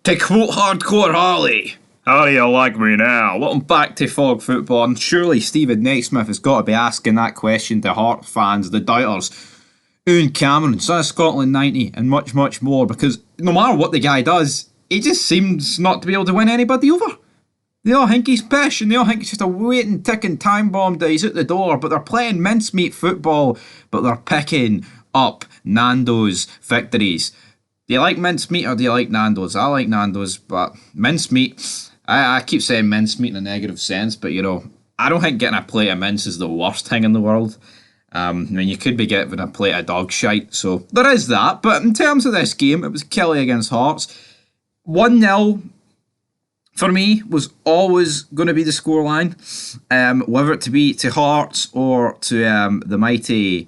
To quote Hardcore Holly, how do you like me now? Welcome back to Fog Football, and surely Stephen Naismith has got to be asking that question to Hearts fans, the doubters, Owen Cameron, son of Scotland 90, and much, much more, because no matter what the guy does, he just seems not to be able to win anybody over. They all think he's pish, and they all think it's just a waiting, ticking time bomb that he's at the door, but they're playing mincemeat football, but they're picking up Nando's victories. Do you like mincemeat or do you like Nando's? I like Nando's, but mincemeat, I keep saying mincemeat in a negative sense, but I don't think getting a plate of mince is the worst thing in the world. I mean, you could be getting a plate of dog shite, so there is that. But in terms of this game, it was Kelly against Hearts. 1-0 for me was always going to be the scoreline, whether it to be to Hearts or to the mighty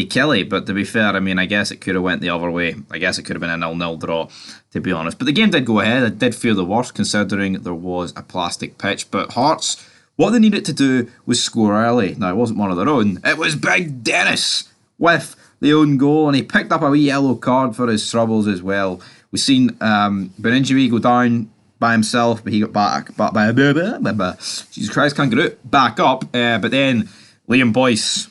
Kelly. But to be fair, I mean, I guess it could have went the other way. I guess it could have been a 0-0 draw, to be honest. But the game did go ahead. I did feel the worst, considering there was a plastic pitch. But Hearts, what they needed to do was score early. Now, it wasn't one of their own. It was Big Dennis with the own goal, and he picked up a wee yellow card for his troubles as well. We've seen Beninjiri go down by himself, but he got back by Jesus Christ, can't get it back up. But then Liam Boyce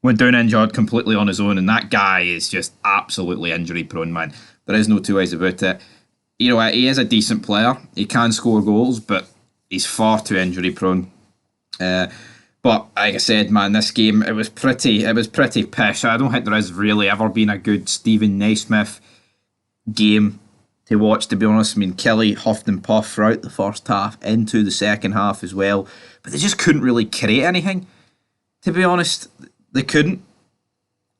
went down injured completely on his own, and that guy is just absolutely injury prone, man. There is no two ways about it. You know, he is a decent player. He can score goals, but he's far too injury prone. But like I said, man, this game it was pretty pish. I don't think there has really ever been a good Stephen Naismith game to watch, to be honest. I mean, Kelly huffed and puffed throughout the first half into the second half as well, but they just couldn't really create anything, to be honest. They couldn't.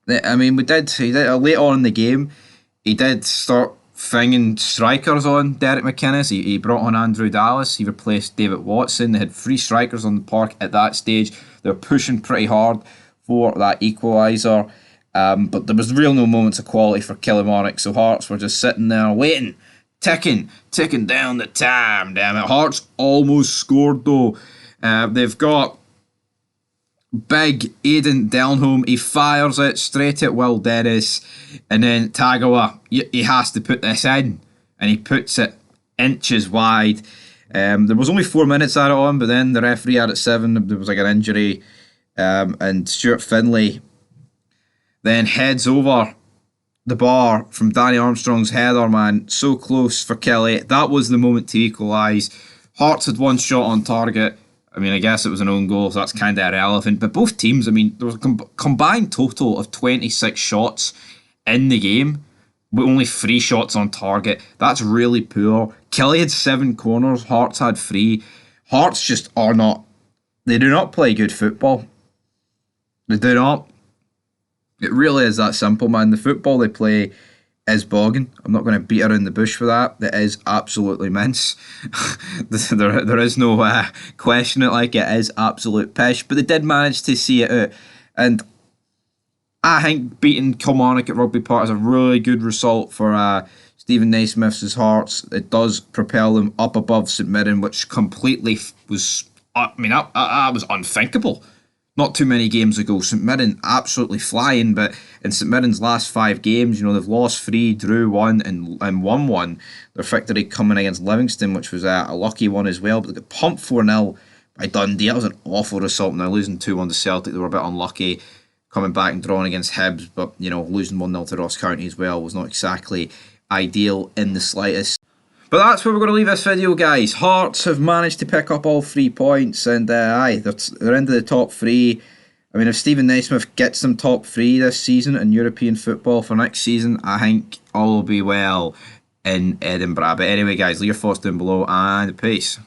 I mean, he did late on in the game, he did start finging strikers on Derek McInnes. He brought on Andrew Dallas. He replaced David Watson. They had 3 strikers on the park at that stage. They were pushing pretty hard for that equaliser. But there was really no moments of quality for Kilmarnock. So Hearts were just sitting there waiting, ticking down the time. Damn it. Hearts almost scored though. They've got big Aidan Delnholm. He fires it straight at Will Dennis, and then Tagawa, he has to put this in, and he puts it inches wide. There was only 4 minutes added on, but then the referee had it 7. There was like an injury, and Stuart Finlay then heads over the bar from Danny Armstrong's header, man. So close for Kelly. That was the moment to equalise. Hearts had 1 shot on target. I mean, I guess it was an own goal, so that's kind of irrelevant. But both teams, I mean, there was a combined total of 26 shots in the game, with only 3 shots on target. That's really poor. Kelly had 7 corners, Hearts had 3. Hearts just are not, they do not play good football. They do not. It really is that simple, man. The football they play is bogging. I'm not going to beat around the bush for that. That is absolutely mince. there is no question it like it is absolute pish. But they did manage to see it out. And I think beating Kilmarnock at Rugby Park is a really good result for Stephen Naismith's Hearts. It does propel them up above St Mirren, which completely was, I mean, that was unthinkable. Not too many games ago, St Mirren absolutely flying, but in St Mirren's last 5 games, they've lost 3, drew 1, and won 1. Their victory coming against Livingston, which was a lucky one as well, but they got pumped 4-0 by Dundee. That was an awful result. Now losing 2-1 to Celtic, they were a bit unlucky, coming back and drawing against Hibs, but losing 1-0 to Ross County as well was not exactly ideal in the slightest. But that's where we're going to leave this video, guys. Hearts have managed to pick up all 3 points, and they're into the top 3. I mean, if Stephen Naismith gets them top 3 this season in European football for next season, I think all will be well in Edinburgh. But anyway, guys, leave your thoughts down below, and peace.